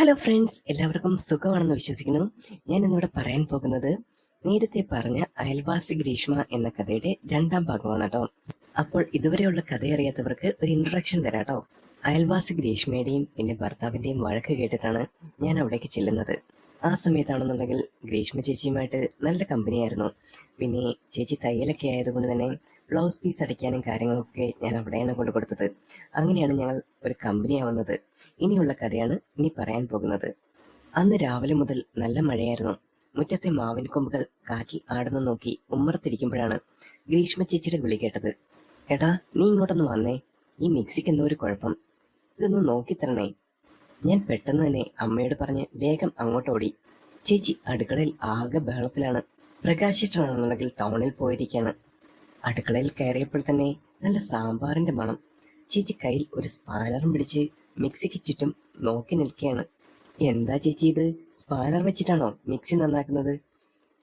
Hello friends, എല്ലാവർക്കും സുഖമാണെന്ന് വിശ്വസിക്കുന്നു. ഞാൻ ഇന്നിവിടെ പറയാൻ പോകുന്നത് നേരത്തെ പറഞ്ഞ അയൽവാസി ഗ്രീഷ്മ എന്ന കഥയുടെ രണ്ടാം ഭാഗമാണ് കേട്ടോ. അപ്പോൾ ഇതുവരെയുള്ള കഥ അറിയാത്തവർക്ക് ഒരു ഇൻട്രൊഡക്ഷൻ തരാം കേട്ടോ. അയൽവാസി ഗ്രീഷ്മയുടെയും പിന്നെ ഭർത്താവിന്റെയും വഴക്ക് കേട്ടിട്ടാണ് ഞാൻ അവിടേക്ക് ചെല്ലുന്നത്. ആ സമയത്താണെന്നുണ്ടെങ്കിൽ ഗ്രീഷ്മ ചേച്ചിയുമായിട്ട് നല്ല കമ്പനിയായിരുന്നു. പിന്നെ ചേച്ചി തയ്യലൊക്കെ ആയതുകൊണ്ട് തന്നെ ബ്ലൗസ് പീസ് അടിക്കാനും കാര്യങ്ങളൊക്കെ ഞാൻ അവിടെയാണ് കൊണ്ട് കൊടുത്തത്. അങ്ങനെയാണ് ഞങ്ങൾ ഒരു കമ്പനിയാവുന്നത്. ഇനിയുള്ള കഥയാണ് ഇനി പറയാൻ പോകുന്നത്. അന്ന് രാവിലെ മുതൽ നല്ല മഴയായിരുന്നു. മുറ്റത്തെ മാവിൻ കൊമ്പുകൾ കാറ്റിൽ ആടുന്ന നോക്കി ഉമ്മറത്തിരിക്കുമ്പോഴാണ് ഗ്രീഷ്മ ചേച്ചിയുടെ വിളി കേട്ടത്. എടാ, നീ ഇങ്ങോട്ടൊന്ന് വന്നേ, ഈ മിക്സിക്ക് എന്തോ ഒരു കുഴപ്പം, ഇതൊന്ന് നോക്കിത്തരണേ. ഞാൻ പെട്ടെന്ന് തന്നെ അമ്മയോട് പറഞ്ഞ് വേഗം അങ്ങോട്ടോടി. ചേച്ചി അടുക്കളയിൽ ആകെ ബഹളത്തിലാണ്. പ്രകാശിട്ടാണെന്നുണ്ടെങ്കിൽ ടൗണിൽ പോയിരിക്കാണ്. അടുക്കളയിൽ കയറിയപ്പോൾ തന്നെ നല്ല സാമ്പാറിന്റെ മണം. ചേച്ചി കയ്യിൽ ഒരു സ്പാനറും പിടിച്ച് മിക്സിക്ക് ചുറ്റും നോക്കി നിൽക്കുകയാണ്. എന്താ ചേച്ചി ഇത്, സ്പാനർ വെച്ചിട്ടാണോ മിക്സി നന്നാക്കുന്നത്?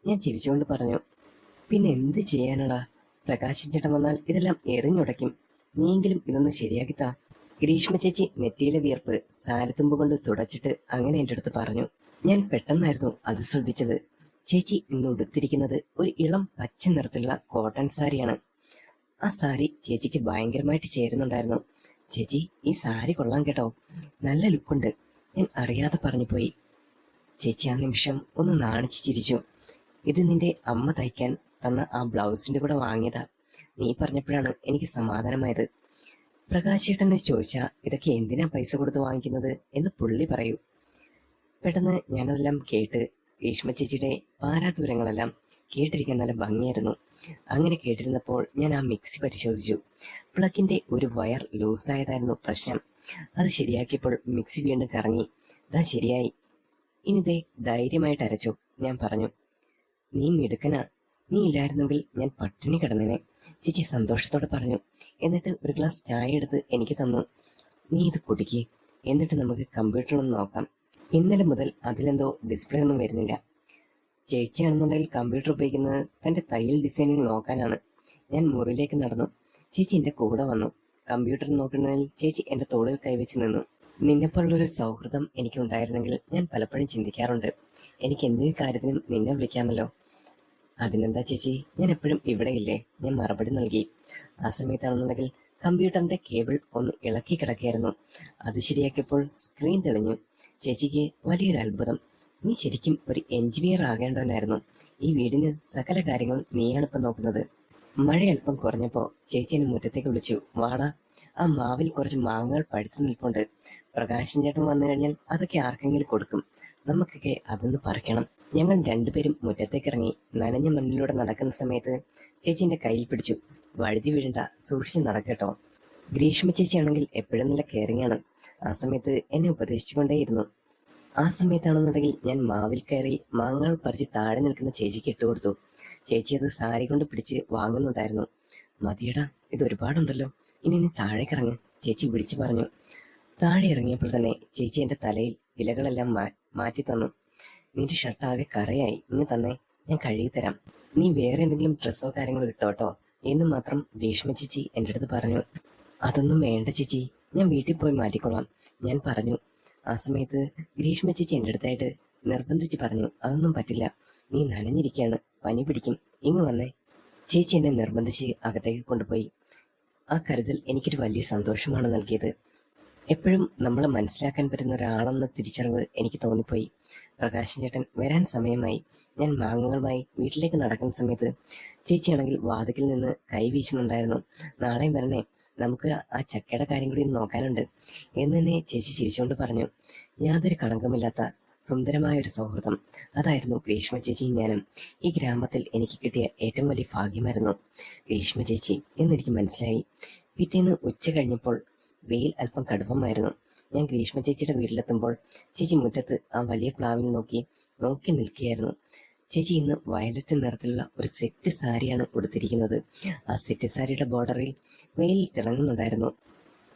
ഞാൻ ചിരിച്ചുകൊണ്ട് പറഞ്ഞു. പിന്നെ എന്ത് ചെയ്യാനടാ, പ്രകാശൻ ചേട്ടൻ വന്നാൽ ഇതെല്ലാം എറിഞ്ഞുടയ്ക്കും. നീയെങ്കിലും ഇതൊന്ന് ശരിയാക്കിത്താ. ഗ്രീഷ്മ ചേച്ചി നെറ്റിയിലെ വിയർപ്പ് സാരത്തുമ്പ് കൊണ്ട് തുടച്ചിട്ട് അങ്ങനെ എൻ്റെ അടുത്ത് പറഞ്ഞു. ഞാൻ പെട്ടെന്നായിരുന്നു അത് ശ്രദ്ധിച്ചത്. ചേച്ചി ഇന്ന് ഉടുത്തിരിക്കുന്നത് ഒരു ഇളം പച്ച നിറത്തിലുള്ള കോട്ടൺ സാരിയാണ്. ആ സാരി ചേച്ചിക്ക് ഭയങ്കരമായിട്ട് ചേരുന്നുണ്ടായിരുന്നു. ചേച്ചി, ഈ സാരി കൊള്ളാം കേട്ടോ, നല്ല ലുക്കുണ്ട്. ഞാൻ അറിയാതെ പറഞ്ഞു പോയി. ചേച്ചി ആ നിമിഷം ഒന്ന് നാണിച്ചു ചിരിച്ചു. ഇത് നിന്റെ അമ്മ തയ്ക്കാൻ തന്ന ആ ബ്ലൗസിന്റെ കൂടെ വാങ്ങിയതാ. നീ പറഞ്ഞപ്പോഴാണ് എനിക്ക് സമാധാനമായത്. പ്രകാശേട്ടനെ ചോദിച്ചാ ഇതൊക്കെ എന്തിനാ പൈസ കൊടുത്ത് വാങ്ങിക്കുന്നത് എന്ന് പുള്ളി പറയൂ. പെട്ടെന്ന് ഞാനതെല്ലാം കേട്ട് ഗ്രീഷ്മ ചേച്ചിയുടെ പാരാദൂരങ്ങളെല്ലാം കേട്ടിരിക്കാൻ നല്ല ഭംഗിയായിരുന്നു. അങ്ങനെ കേട്ടിരുന്നപ്പോൾ ഞാൻ ആ മിക്സി പരിശോധിച്ചു. പ്ലഗിന്റെ ഒരു വയർ ലൂസായതായിരുന്നു പ്രശ്നം. അത് ശരിയാക്കിയപ്പോൾ മിക്സി വീണ്ടും കറങ്ങി. ഇതാ ശരിയായി. ഇനി ദേ ധൈര്യമായിട്ട് അരച്ചോ, ഞാൻ പറഞ്ഞു. നീ മിടുക്കനാ, നീ ഇല്ലായിരുന്നെങ്കിൽ ഞാൻ പട്ടിണി കിടന്നേനെ, ചേച്ചി സന്തോഷത്തോടെ പറഞ്ഞു. എന്നിട്ട് ഒരു ഗ്ലാസ് ചായ എടുത്ത് എനിക്ക് തന്നു. നീ ഇത് കുടിക്ക്, എന്നിട്ട് നമുക്ക് കമ്പ്യൂട്ടറിലൊന്ന് നോക്കാം. ഇന്നലെ മുതൽ അതിലെന്തോ ഡിസ്പ്ലേ ഒന്നും വരുന്നില്ല. ചേച്ചിയാണെന്നുണ്ടെങ്കിൽ കമ്പ്യൂട്ടർ ഉപയോഗിക്കുന്നത് തൻ്റെ തയ്യൽ ഡിസൈനിങ് നോക്കാനാണ്. ഞാൻ മുറിയിലേക്ക് നടന്നു. ചേച്ചി എൻ്റെ കൂടെ വന്നു. കമ്പ്യൂട്ടർ നോക്കുന്നതിൽ ചേച്ചി എൻ്റെ തോളിൽ കൈവച്ച് നിന്നു. നിന്നെപ്പോലുള്ളൊരു സൗഹൃദം എനിക്കുണ്ടായിരുന്നെങ്കിൽ ഞാൻ പലപ്പോഴും ചിന്തിക്കാറുണ്ട്, എനിക്ക് എന്തൊരു കാര്യത്തിനും നിന്നെ വിളിക്കാമല്ലോ. അതിനെന്താ ചേച്ചി, ഞാൻ എപ്പോഴും ഇവിടെയില്ലേ, ഞാൻ മറുപടി നൽകി. ആ സമയത്താണെന്നുണ്ടെങ്കിൽ കമ്പ്യൂട്ടറിന്റെ കേബിൾ ഒന്ന് ഇളക്കി കിടക്കുകയായിരുന്നു. അത് ശരിയാക്കിയപ്പോൾ സ്ക്രീൻ തെളിഞ്ഞു. ചേച്ചിക്ക് വലിയൊരു അത്ഭുതം. നീ ശരിക്കും ഒരു എഞ്ചിനീയർ ആകേണ്ടവനായിരുന്നു. ഈ വീടിന് സകല കാര്യങ്ങളും നീയാണിപ്പം നോക്കുന്നത്. മഴ അല്പം കുറഞ്ഞപ്പോൾ ചേച്ചി എന്നെ മുറ്റത്തേക്ക് വിളിച്ചു. വാടാ, ആ മാവിൽ കുറച്ച് മാങ്ങകൾ പഴുത്തു നിൽപ്പുണ്ട്. പ്രകാശൻ ചേട്ടൻ വന്നു കഴിഞ്ഞാൽ അതൊക്കെ ആർക്കെങ്കിലും കൊടുക്കും. നമുക്കൊക്കെ അതൊന്ന് പറിക്കണം. ഞങ്ങൾ രണ്ടുപേരും മുറ്റത്തേക്ക് ഇറങ്ങി. നനഞ്ഞ മണ്ണിലൂടെ നടക്കുന്ന സമയത്ത് ചേച്ചി എൻ്റെ കയ്യിൽ പിടിച്ചു. വഴുതി വീഴണ്ട, സൂക്ഷിച്ച് നടക്കട്ടോ. ഗ്രീഷ്മ ചേച്ചിയാണെങ്കിൽ എപ്പോഴും നല്ല കെയറിംഗ് ആണ്. ആ സമയത്ത് എന്നെ ഉപദേശിച്ചുകൊണ്ടേയിരുന്നു. ആ സമയത്താണെന്നുണ്ടെങ്കിൽ ഞാൻ മാവിൽ കയറി മാങ്ങകൾ പറിച്ച് താഴെ നിൽക്കുന്ന ചേച്ചിക്ക് ഇട്ടുകൊടുത്തു. ചേച്ചി അത് സാരി കൊണ്ട് പിടിച്ച് വാങ്ങുന്നുണ്ടായിരുന്നു. മതിയടാ, ഇത് ഒരുപാടുണ്ടല്ലോ, ഇനി നീ താഴേക്ക് ഇറങ്ങ്, ചേച്ചി വിളിച്ചു പറഞ്ഞു. താഴെ ഇറങ്ങിയപ്പോൾ തന്നെ ചേച്ചി എൻ്റെ തലയിൽ ഇലകളെല്ലാം മാറ്റി തന്നു. നിന്റെ ഷർട്ടാകെ കറയായി, ഇങ്ങ് തന്നെ, ഞാൻ കഴുകി തരാം. നീ വേറെ എന്തെങ്കിലും ഡ്രസ്സോ കാര്യങ്ങളോ ഇട്ടോട്ടോ എന്ന് മാത്രം ഗ്രീഷ്മ ചേച്ചി എൻ്റെ അടുത്ത് പറഞ്ഞു. അതൊന്നും വേണ്ട ചേച്ചി, ഞാൻ വീട്ടിൽ പോയി മാറ്റിക്കൊള്ളാം, ഞാൻ പറഞ്ഞു. ആ സമയത്ത് ഗ്രീഷ്മ ചേച്ചി എൻ്റെ അടുത്തായിട്ട് നിർബന്ധിച്ച് പറഞ്ഞു, അതൊന്നും പറ്റില്ല, നീ നനഞ്ഞിരിക്കുകയാണ്, പനി പിടിക്കും, ഇങ്ങ് വന്നേ. ചേച്ചി എന്നെ നിർബന്ധിച്ച് അകത്തേക്ക് കൊണ്ടുപോയി. ആ കരുതൽ എനിക്കൊരു വലിയ സന്തോഷമാണ് നൽകിയത്. എപ്പോഴും നമ്മളെ മനസ്സിലാക്കാൻ പറ്റുന്ന ഒരാളെന്ന തിരിച്ചറിവ് എനിക്ക് തോന്നിപ്പോയി. പ്രകാശൻ ചേട്ടൻ വരാൻ സമയമായി. ഞാൻ മാങ്ങകളുമായി വീട്ടിലേക്ക് നടക്കുന്ന സമയത്ത് ചേച്ചിയാണെങ്കിൽ വാതിക്കൽ നിന്ന് കൈ വീശുന്നുണ്ടായിരുന്നു. നാളെയും വരണേ, നമുക്ക് ആ ചക്കയുടെ കാര്യം കൂടി നോക്കാനുണ്ട് എന്ന് തന്നെ ചേച്ചി ചിരിച്ചുകൊണ്ട് പറഞ്ഞു. യാതൊരു കളങ്കമില്ലാത്ത സുന്ദരമായ ഒരു സൗഹൃദം, അതായിരുന്നു ഗ്രീഷ്മ ചേച്ചിയും ഞാനും. ഈ ഗ്രാമത്തിൽ എനിക്ക് കിട്ടിയ ഏറ്റവും വലിയ ഭാഗ്യമായിരുന്നു ഗ്രീഷ്മ ചേച്ചി എന്നെനിക്ക് മനസ്സിലായി. പിറ്റേന്ന് ഉച്ച കഴിഞ്ഞപ്പോൾ വെയിൽ അല്പം കടുപ്പമായിരുന്നു. ഞാൻ ഗ്രീഷ്മ ചേച്ചിയുടെ വീട്ടിലെത്തുമ്പോൾ ചേച്ചി മുറ്റത്ത് ആ വലിയ പ്ലാവിൽ നോക്കി നിൽക്കുകയായിരുന്നു. ചേച്ചി ഇന്ന് വയലറ്റ് നിറത്തിലുള്ള ഒരു സെറ്റ് സാരിയാണ് ഉടുത്തിരിക്കുന്നത്. ആ സെറ്റ് സാരിയുടെ ബോർഡറിൽ വെയിൽ തിളങ്ങുന്നുണ്ടായിരുന്നു.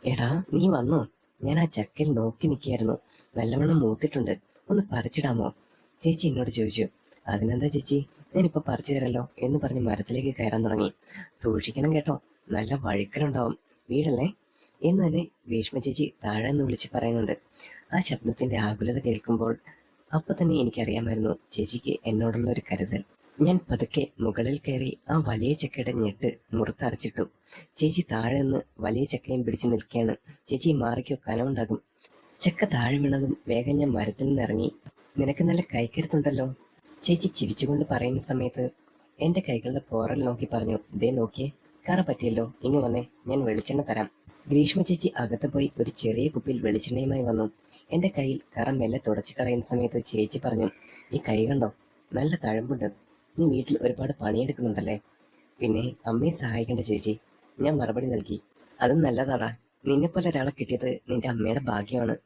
എടാ, നീ വന്നോ? ഞാൻ ആ ചക്കയിൽ നോക്കി നിൽക്കുകയായിരുന്നു. നല്ലവണ്ണം മൂത്തിട്ടുണ്ട്, ഒന്ന് പറിച്ചിടാമോ, ചേച്ചി എന്നോട് ചോദിച്ചു. അതിനെന്താ ചേച്ചി, ഞാനിപ്പോൾ പറിച്ചു തരല്ലോ എന്ന് പറഞ്ഞ് മരത്തിലേക്ക് കയറാൻ തുടങ്ങി. സൂക്ഷിക്കണം കേട്ടോ, നല്ല വഴുക്കലുണ്ടാവും, വീടല്ലേ. എന്ന് തന്നെ ഗ്രീഷ്മ ചേച്ചി താഴെ നിന്ന് വിളിച്ച് പറയുന്നുണ്ട്. ആ ശബ്ദത്തിന്റെ ആകുലത കേൾക്കുമ്പോൾ അപ്പൊ തന്നെ എനിക്കറിയാമായിരുന്നു ചേച്ചിക്ക് എന്നോടുള്ള ഒരു കരുതൽ. ഞാൻ പതുക്കെ മുകളിൽ കയറി ആ വലിയ ചക്കയുടെ ഞെട്ട് മുറുത്തറച്ചിട്ടു. ചേച്ചി താഴെ നിന്ന് വലിയ ചക്കയും പിടിച്ചു നിൽക്കുകയാണ്. ചേച്ചി മാറിക്കോ, കനമുണ്ടാകും. ചക്ക താഴെ വീണതും വേഗം ഞാൻ മരത്തിൽ നിന്ന് ഇറങ്ങി. നിനക്ക് നല്ല കൈക്കരുത്തുണ്ടല്ലോ, ചേച്ചി ചിരിച്ചുകൊണ്ട് പറയുന്ന സമയത്ത് എന്റെ കൈകളുടെ പോറൽ നോക്കി പറഞ്ഞു. ദേ നോക്കിയേ, കറ പറ്റിയല്ലോ, ഇങ്ങ് വന്നേ, ഞാൻ വെളിച്ചെണ്ണ തരാം. ഗ്രീഷ്മ ചേച്ചി അകത്ത് പോയി ഒരു ചെറിയ കുപ്പിയിൽ വെളിച്ചെണ്ണയുമായി വന്നു. എന്റെ കയ്യിൽ കറ മെല്ലെ തുടച്ചു കളയുന്ന സമയത്ത് ചേച്ചി പറഞ്ഞു, ഈ കൈ കണ്ടോ, നല്ല തഴമ്പുണ്ട്. നീ വീട്ടിൽ ഒരുപാട് പണിയെടുക്കുന്നുണ്ടല്ലേ? പിന്നെ അമ്മയെ സഹായിക്കണ്ട ചേച്ചി, ഞാൻ മറുപടി നൽകി. അതും നല്ലതാടാ, നിന്നെപ്പോലെ ഒരാളെ കിട്ടിയത് നിന്റെ അമ്മയുടെ ഭാഗ്യമാണ്.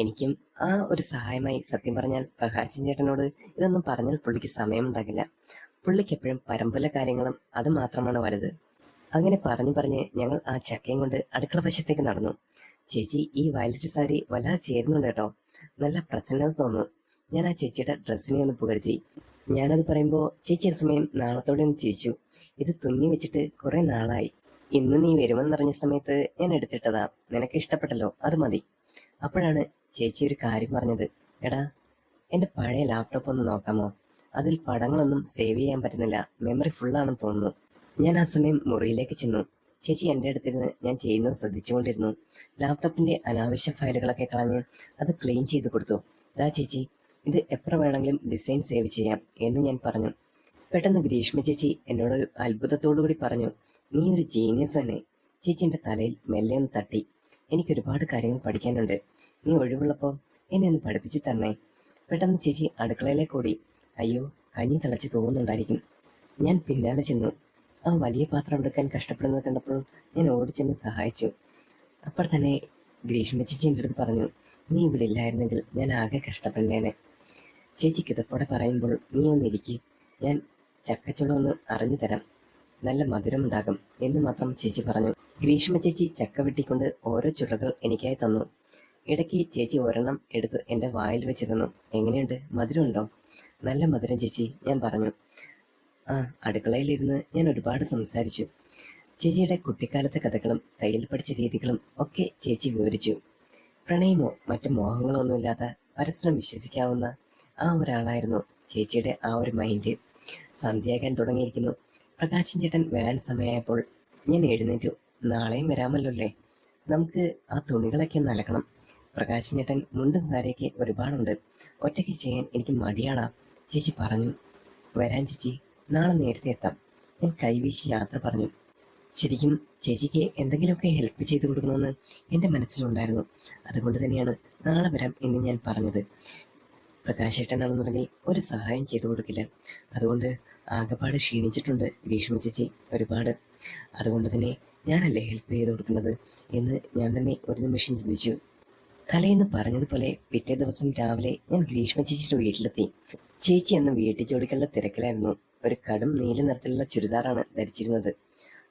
എനിക്കും ആ ഒരു സഹായമായി. സത്യം പറഞ്ഞാൽ പ്രകാശൻ ചേട്ടനോട് ഇതൊന്നും പറഞ്ഞാൽ പുള്ളിക്ക് സമയമുണ്ടാകില്ല. പുള്ളിക്ക് എപ്പോഴും പരമ്പല കാര്യങ്ങളും അത് മാത്രമാണ് വലുത്. അങ്ങനെ പറഞ്ഞ് ഞങ്ങൾ ആ ചക്കയും കൊണ്ട് അടുക്കള വശത്തേക്ക് നടന്നു. ചേച്ചി ഈ വയലറ്റ് സാരി വല്ലാതെ ചേരുന്നുണ്ട് കേട്ടോ, നല്ല പ്രസന്നത തോന്നുന്നു. ഞാൻ ആ ചേച്ചിയുടെ ഡ്രസ്സിനെ ഒന്ന് പുകഴ്ത്തി. ഞാനത് പറയുമ്പോൾ ചേച്ചി ആ സമയം നാളത്തോടെ ഒന്ന് ചിരിച്ചു. ഇത് തുന്നി വെച്ചിട്ട് കുറെ നാളായി, ഇന്ന് നീ വരുമെന്നറിഞ്ഞ സമയത്ത് ഞാൻ എടുത്തിട്ടതാ, നിനക്ക് ഇഷ്ടപ്പെട്ടല്ലോ, അത് മതി. അപ്പോഴാണ് ചേച്ചി ഒരു കാര്യം പറഞ്ഞത്. എടാ, എന്റെ പഴയ ലാപ്ടോപ്പ് ഒന്ന് നോക്കാമോ? അതിൽ പടങ്ങളൊന്നും സേവ് ചെയ്യാൻ പറ്റുന്നില്ല, മെമ്മറി ഫുള്ളാണെന്ന് തോന്നുന്നു. ഞാൻ ആ സമയം മുറിയിലേക്ക് ചെന്നു. ചേച്ചി എൻ്റെ അടുത്തിരുന്ന് ഞാൻ ചെയ്യുന്നത് ശ്രദ്ധിച്ചുകൊണ്ടിരുന്നു. ലാപ്ടോപ്പിന്റെ അനാവശ്യ ഫയലുകളൊക്കെ കളഞ്ഞ് അത് ക്ലീൻ ചെയ്ത് കൊടുത്തു. ദാ ചേച്ചി, ഇത് എത്ര വേണമെങ്കിലും ഡിസൈൻ സേവ് ചെയ്യാം എന്ന് ഞാൻ പറഞ്ഞു. പെട്ടെന്ന് ഗ്രീഷ്മ ചേച്ചി എന്നോടൊരു അത്ഭുതത്തോടു കൂടി പറഞ്ഞു, നീ ഒരു ജീനിയസ് തന്നെ. ചേച്ചി എൻ്റെ തലയിൽ മെല്ലെ ഒന്ന് തട്ടി. എനിക്കൊരുപാട് കാര്യങ്ങൾ പഠിക്കാനുണ്ട്, നീ ഒഴിവുള്ളപ്പോൾ എന്നെ ഒന്ന് പഠിപ്പിച്ച് തരണേ. പെട്ടെന്ന് ചേച്ചി അടുക്കളയിലേക്ക് ഓടി. അയ്യോ, കഞ്ഞി തിളച്ച് തോന്നുന്നുണ്ടായിരിക്കും. ഞാൻ പിന്നാലെ ചെന്നു. ആ വലിയ പാത്രം എടുക്കാൻ കഷ്ടപ്പെടുന്നത് കണ്ടപ്പോൾ ഞാൻ ഓടിച്ചെന്ന് സഹായിച്ചു. അപ്പോൾ തന്നെ ഗ്രീഷ്മ ചേച്ചി എൻ്റെ അടുത്ത് പറഞ്ഞു, നീ ഇവിടെ ഇല്ലായിരുന്നെങ്കിൽ ഞാൻ ആകെ കഷ്ടപ്പെട്ടേനെ. ചേച്ചി കിതപ്പോടെ പറയുമ്പോൾ നീ ഒന്നിരിക്കും, ഞാൻ ചക്കച്ചുള ഒന്ന് അറിഞ്ഞു തരാം, നല്ല മധുരമുണ്ടാകും എന്ന് മാത്രം ചേച്ചി പറഞ്ഞു. ഗ്രീഷ്മ ചേച്ചി ചക്ക വെട്ടിക്കൊണ്ട് ഓരോ ചുളകൾ എനിക്കായി തന്നു. ഇടയ്ക്ക് ചേച്ചി ഒരെണ്ണം എടുത്ത് എൻ്റെ വായിൽ വെച്ച് തന്നു. എങ്ങനെയുണ്ട്, മധുരമുണ്ടോ? നല്ല മധുരം ചേച്ചി, ഞാൻ പറഞ്ഞു. ആ അടുക്കളയിലിരുന്ന് ഞാൻ ഒരുപാട് സംസാരിച്ചു. ചേച്ചിയുടെ കുട്ടിക്കാലത്തെ കഥകളും തയ്യൽ പഠിച്ച രീതികളും ഒക്കെ ചേച്ചി വിവരിച്ചു. പ്രണയമോ മറ്റു മോഹങ്ങളോ ഒന്നുമില്ലാത്ത പരസ്പരം വിശ്വസിക്കാവുന്ന ആ ഒരാളായിരുന്നു ചേച്ചിയുടെ ആ ഒരു മൈൻഡ്. സന്ധ്യയാകാൻ തുടങ്ങിയിരിക്കുന്നു. പ്രകാശൻ ചേട്ടൻ വരാൻ സമയമായപ്പോൾ ഞാൻ എഴുന്നേറ്റു. നാളെയും വരാമല്ലോ അല്ലേ, നമുക്ക് ആ തുണികളൊക്കെ ഒന്ന് അലക്കണം. പ്രകാശൻ ചേട്ടൻ മുണ്ടും സാരിയൊക്കെ ഒരുപാടുണ്ട്, ഒറ്റയ്ക്ക് ചെയ്യാൻ എനിക്ക് മടിയാടാ, ചേച്ചി പറഞ്ഞു. വരാൻ ചേച്ചി, നാളെ നേരത്തെ എത്താം, ഞാൻ കൈവീശി യാത്ര പറഞ്ഞു. ശരിക്കും ചേച്ചിക്ക് എന്തെങ്കിലുമൊക്കെ ഹെൽപ്പ് ചെയ്തു കൊടുക്കണമെന്ന് എൻ്റെ മനസ്സിലുണ്ടായിരുന്നു. അതുകൊണ്ട് തന്നെയാണ് നാളെ വരാം എന്ന് ഞാൻ പറഞ്ഞത്. പ്രകാശേട്ടനാണെന്നുണ്ടെങ്കിൽ ഒരു സഹായം ചെയ്തു കൊടുക്കില്ല. അതുകൊണ്ട് ആകെപ്പാട് ക്ഷീണിച്ചിട്ടുണ്ട് ഗ്രീഷ്മ ചേച്ചി ഒരുപാട്. അതുകൊണ്ട് തന്നെ ഞാനല്ലേ ഹെൽപ്പ് ചെയ്ത് കൊടുക്കുന്നത് എന്ന് ഞാൻ തന്നെ ഒരു നിമിഷം ചിന്തിച്ചു. തലേന്ന് പറഞ്ഞതുപോലെ പിറ്റേ ദിവസം രാവിലെ ഞാൻ ഗ്രീഷ്മ ചേച്ചിയുടെ വീട്ടിലെത്തി. ചേച്ചി അന്ന് വീട്ടിൽ ജോലികളുടെ തിരക്കിലായിരുന്നു. ഒരു കടും നീല നിറത്തിലുള്ള ചുരിദാറാണ് ധരിച്ചിരുന്നത്.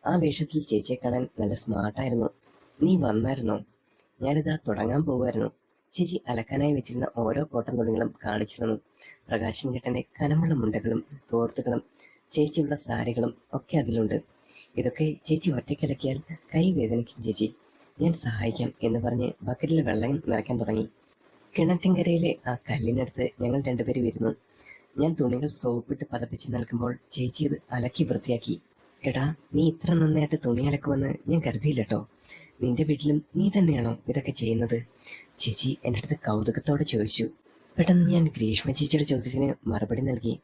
ആ വേഷത്തിൽ ചേച്ചിയെ കാണാൻ നല്ല സ്മാർട്ടായിരുന്നു. നീ വന്നായിരുന്നോ? ഞാനിതാ തുടങ്ങാൻ പോകുമായിരുന്നു. ചേച്ചി അലക്കാനായി വെച്ചിരുന്ന ഓരോ കോട്ടൺ തുണികളും കാണിച്ചു തന്നു. പ്രകാശൻ ചേട്ടന്റെ കനമുള്ള മുണ്ടകളും തോർത്തുകളും ചേച്ചിയുള്ള സാരികളും ഒക്കെ അതിലുണ്ട്. ഇതൊക്കെ ചേച്ചി ഒറ്റയ്ക്കലക്കിയാൽ കൈ വേദനിക്കും ചേച്ചി, ഞാൻ സഹായിക്കാം എന്ന് പറഞ്ഞ് ബക്കറ്റിൽ വെള്ളം നിറയ്ക്കാൻ തുടങ്ങി. കിണറ്റിൻകരയിലെ ആ കല്ലിനടുത്ത് ഞങ്ങൾ രണ്ടുപേരും ഇരുന്നു. ഞാൻ തുണികൾ സോപ്പിട്ട് പതപ്പിച്ച് നിൽക്കുമ്പോൾ ചേച്ചി ഇത് അലക്കി വൃത്തിയാക്കി. എടാ, നീ ഇത്ര നന്നായിട്ട് തുണി അലക്കുമെന്ന് ഞാൻ കരുതിയില്ലട്ടോ. നിന്റെ വീട്ടിലും നീ തന്നെയാണോ ഇതൊക്കെ ചെയ്യുന്നത്? ചേച്ചി എൻ്റെ അടുത്ത് കൗതുകത്തോടെ ചോദിച്ചു. പെട്ടെന്ന് ഞാൻ ഗ്രീഷ്മ ചേച്ചിയുടെ ചോദ്യത്തിന് മറുപടി നൽകി.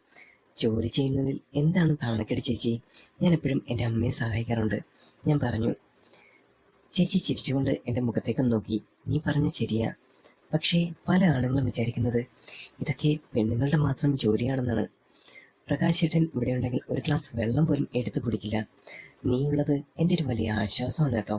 ജോലി ചെയ്യുന്നതിൽ എന്താണ് താണക്കേട് ചേച്ചി, ഞാൻ എപ്പോഴും എൻ്റെ അമ്മയെ സഹായിക്കാറുണ്ട്, ഞാൻ പറഞ്ഞു. ചേച്ചി ചിരിച്ചുകൊണ്ട് എൻ്റെ മുഖത്തേക്കൊന്ന് നോക്കി. നീ പറഞ്ഞ ശരിയാ, പക്ഷേ പല ആണുങ്ങളും വിചാരിക്കുന്നത് ഇതൊക്കെ പെണ്ണുങ്ങളുടെ മാത്രം ജോലിയാണെന്നാണ്. പ്രകാശേട്ടൻ ഇവിടെ ഉണ്ടെങ്കിൽ ഒരു ഗ്ലാസ് വെള്ളം പോലും എടുത്തു കുടിക്കില്ല. നീയുള്ളത് എൻ്റെ ഒരു വലിയ ആശ്വാസമാണ് കേട്ടോ.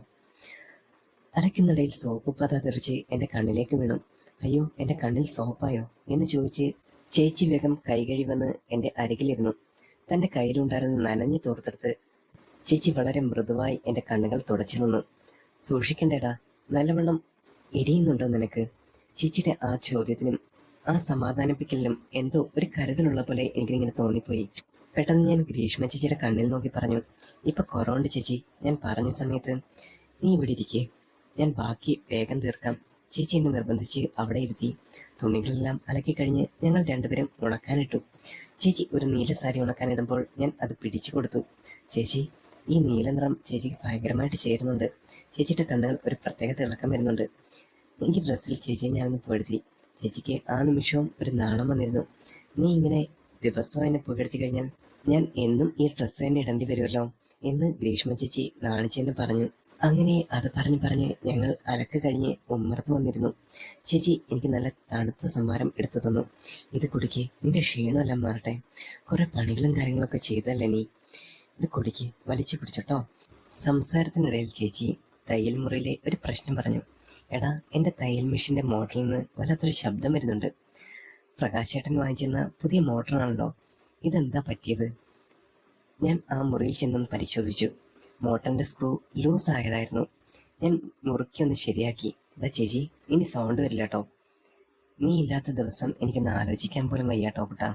അരയ്ക്കുന്നിടയിൽ സോപ്പ് പത തെറിച്ച് എൻ്റെ കണ്ണിലേക്ക് വീണു. അയ്യോ, എൻ്റെ കണ്ണിൽ സോപ്പായോ എന്ന് ചോദിച്ച് ചേച്ചി വേഗം കൈകഴി വന്ന് എൻ്റെ അരികിലിരുന്നു. തൻ്റെ കയ്യിലുണ്ടായിരുന്ന നനഞ്ഞ തോർത്തെടുത്ത് ചേച്ചി വളരെ മൃദുവായി എൻ്റെ കണ്ണുകൾ തുടച്ചു നിന്നു. സൂക്ഷിക്കണ്ടേടാ, നല്ലവണ്ണം എരിയുന്നുണ്ടോ നിനക്ക്? ചേച്ചിയുടെ ആ ചോദ്യത്തിനും ആ സമാധാനിപ്പിക്കലിനും എന്തോ ഒരു കരുതലുള്ള പോലെ എനിക്കിങ്ങനെ തോന്നിപ്പോയി. പെട്ടെന്ന് ഞാൻ ഗ്രീഷ്മ ചേച്ചിയുടെ കണ്ണിൽ നോക്കി പറഞ്ഞു, ഇപ്പൊ കുറവുണ്ട് ചേച്ചി, ഞാൻ പറഞ്ഞ സമയത്ത് നീ ഇവിടെ ഇരിക്കേ, ഞാൻ ബാക്കി വേഗം തീർക്കാം. ചേച്ചി എന്നെ നിർബന്ധിച്ച് അവിടെ ഇരുത്തി. തുണികളെല്ലാം അലക്കി കഴിഞ്ഞ് ഞങ്ങൾ രണ്ടുപേരും ഉണക്കാനിട്ടു. ചേച്ചി ഒരു നീല സാരി ഉണക്കാനിടുമ്പോൾ ഞാൻ അത് പിടിച്ചു കൊടുത്തു. ചേച്ചി, ഈ നീല നിറം ചേച്ചിക്ക് ഭയങ്കരമായിട്ട് ചേരുന്നുണ്ട്. ചേച്ചിയുടെ കണ്ണുകൾ ഒരു പ്രത്യേക തിളക്കം വരുന്നുണ്ട്. ഈ ഡ്രസ്സിൽ ചേച്ചിയെ ഞാനൊന്ന് പുകഴ്ത്തി. ചേച്ചിക്ക് ആ നിമിഷവും ഒരു നാണം വന്നിരുന്നു. നീ ഇങ്ങനെ ദിവസവും എന്നെ പുകഴ്ത്തി കഴിഞ്ഞാൽ ഞാൻ എന്നും ഈ ഡ്രസ്സ് തന്നെ ഇടേണ്ടി വരുമല്ലോ എന്ന് ഗ്രീഷ്മ ചേച്ചി നാണിച്ചെന്ന് പറഞ്ഞു. അങ്ങനെ അത് പറഞ്ഞ് ഞങ്ങൾ അലക്ക് കഴിഞ്ഞ് ഉമ്മറത്ത് വന്നിരുന്നു. ചേച്ചി എനിക്ക് നല്ല തണുത്ത സംഭാരം എടുത്തു തന്നു. ഇത് കുടിക്ക്, നിന്റെ ക്ഷീണമെല്ലാം മാറട്ടെ. കുറെ പണികളും കാര്യങ്ങളൊക്കെ ചെയ്തല്ലേ നീ. ഇത് കുടിക്ക്, വലിച്ചു പിടിച്ചോട്ടോ. സംസാരത്തിനിടയിൽ ചേച്ചി തയ്യൽ മുറിയിലെ ഒരു പ്രശ്നം പറഞ്ഞു. എടാ, എൻ്റെ തയ്യൽ മെഷീൻ്റെ മോട്ടറിൽ നിന്ന് വല്ലാത്തൊരു ശബ്ദം വരുന്നുണ്ട്. പ്രകാശേട്ടൻ വാങ്ങിച്ചെന്ന പുതിയ മോട്ടറാണല്ലോ, ഇതെന്താ പറ്റിയത്? ഞാൻ ആ മുറിയിൽ ചെന്നൊന്ന് പരിശോധിച്ചു. മോട്ടറിൻ്റെ സ്ക്രൂ ലൂസ് ആയതായിരുന്നു. ഞാൻ മുറുക്കി ഒന്ന് ശരിയാക്കി. ഇതാ ചേച്ചി, ഇനി സൗണ്ട് വരില്ല കേട്ടോ. നീ ഇല്ലാത്ത ദിവസം എനിക്കൊന്ന് ആലോചിക്കാൻ പോലും വയ്യാട്ടോ കുട്ടാ.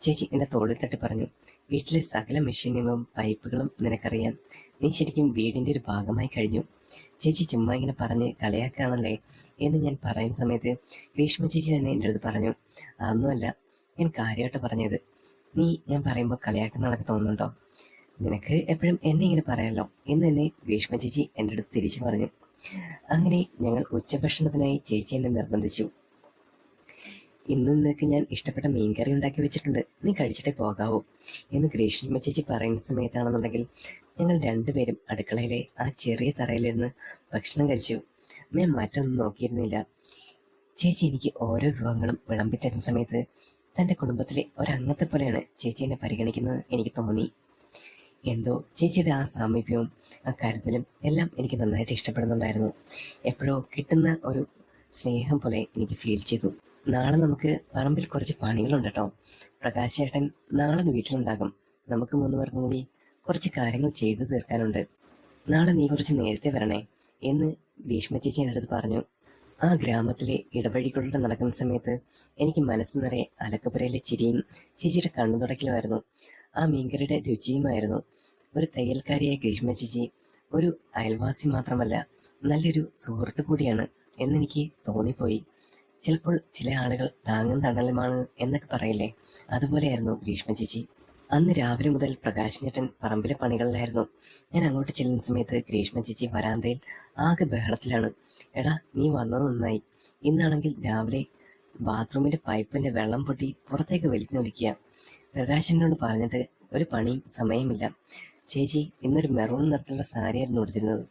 ചേച്ചി എൻ്റെ തോളിൽ തട്ടി പറഞ്ഞു. വീട്ടിലെ സകല മെഷീനുകളും പൈപ്പുകളും നിനക്കറിയാം. നീ ശരിക്കും വീടിൻ്റെ ഒരു ഭാഗമായി കഴിഞ്ഞു. ചേച്ചി ചുമ്മാ ഇങ്ങനെ പറഞ്ഞ് കളിയാക്കുകയാണല്ലേ എന്ന് ഞാൻ പറയുന്ന സമയത്ത് ഗ്രീഷ്മ ചേച്ചി തന്നെ എൻ്റെ അടുത്ത് പറഞ്ഞു. അതൊന്നുമല്ല, ഞാൻ കാര്യമായിട്ട് പറഞ്ഞത്. നീ ഞാൻ പറയുമ്പോൾ കളിയാക്കുന്ന കണക്ക് തോന്നുന്നുണ്ടോ? നിനക്ക് എപ്പോഴും എന്നെ ഇങ്ങനെ പറയാമല്ലോ എന്ന് തന്നെ ഗ്രീഷ്മ ചേച്ചി എൻ്റെ അടുത്ത് തിരിച്ചു പറഞ്ഞു. അങ്ങനെ ഞങ്ങൾ ഉച്ചഭക്ഷണത്തിനായി ചേച്ചി എന്നെ നിർബന്ധിച്ചു. ഇന്ന് നിനക്ക് ഞാൻ ഇഷ്ടപ്പെട്ട മീൻകറി ഉണ്ടാക്കി വെച്ചിട്ടുണ്ട്, നീ കഴിച്ചിട്ടേ പോകാവൂ എന്ന് ഗ്രീഷ്മ ചേച്ചി പറയുന്ന സമയത്താണെന്നുണ്ടെങ്കിൽ ഞങ്ങൾ രണ്ടുപേരും അടുക്കളയിലെ ആ ചെറിയ തറയിലിരുന്ന് ഭക്ഷണം കഴിച്ചു. ഞാൻ മറ്റൊന്നും നോക്കിയിരുന്നില്ല. ചേച്ചി എനിക്ക് ഓരോ വിഭവങ്ങളും വിളമ്പിത്തരുന്ന സമയത്ത് തൻ്റെ കുടുംബത്തിലെ ഒരംഗത്തെ പോലെയാണ് ചേച്ചി എന്നെ പരിഗണിക്കുന്നത് എനിക്ക് തോന്നി. എന്തോ ചേച്ചിയുടെ ആ സാമീപ്യവും ആ കരുതലും എല്ലാം എനിക്ക് നന്നായിട്ട് ഇഷ്ടപ്പെടുന്നുണ്ടായിരുന്നു. എപ്പോഴോ കിട്ടുന്ന ഒരു സ്നേഹം പോലെ എനിക്ക് ഫീൽ ചെയ്തു. നാളെ നമുക്ക് പറമ്പിൽ കുറച്ച് പണികളുണ്ട് കേട്ടോ. പ്രകാശ് ചേട്ടൻ നാളെ വീട്ടിലുണ്ടാകും. നമുക്ക് 3 പേർക്കും കൂടി കുറച്ച് കാര്യങ്ങൾ ചെയ്തു തീർക്കാനുണ്ട്. നാളെ നീ കുറച്ച് നേരത്തെ വരണേ എന്ന് ഗ്രീഷ്മ ചേച്ചി എൻ്റെ അടുത്ത് പറഞ്ഞു. ആ ഗ്രാമത്തിലെ ഇടവഴികളിലൂടെ നടക്കുന്ന സമയത്ത് എനിക്ക് മനസ്സ് നിറയെ അലക്കപ്പുരയിലെ ചിരിയും ചേച്ചിയുടെ കണ്ണു തുടക്കലുമായിരുന്നു. ആ മീൻകറിയുടെ രുചിയുമായിരുന്നു. ഒരു തയ്യൽക്കാരിയായ ഗ്രീഷ്മ ചേച്ചി ഒരു അയൽവാസി മാത്രമല്ല, നല്ലൊരു സുഹൃത്ത് കൂടിയാണ് എന്നെനിക്ക് തോന്നിപ്പോയി. ചിലപ്പോൾ ചില ആളുകൾ താങ്ങും തണലുമാണ് എന്നൊക്കെ പറയില്ലേ, അതുപോലെയായിരുന്നു ഗ്രീഷ്മ ചേച്ചി. അന്ന് രാവിലെ മുതൽ പ്രകാശ് ചേട്ടൻ പറമ്പിലെ പണികളിലായിരുന്നു. ഞാൻ അങ്ങോട്ട് ചെല്ലുന്ന സമയത്ത് ഗ്രീഷ്മ ചേച്ചി വരാന്തയിൽ ആകെ ബഹളത്തിലാണ്. എടാ, നീ വന്നത് നന്നായി. ഇന്നാണെങ്കിൽ രാവിലെ ബാത്റൂമിന്റെ പൈപ്പിന്റെ വെള്ളം പൊട്ടി പുറത്തേക്ക് വലിഞ്ഞൊലിക്കുക. പ്രകാശനോട് പറഞ്ഞിട്ട് ഒരു പണിയും സമയമില്ല. ചേച്ചി ഇന്നൊരു മെറൂൺ നിറത്തിലുള്ള സാരിയായിരുന്നു ഉടുത്തിരുന്നത്.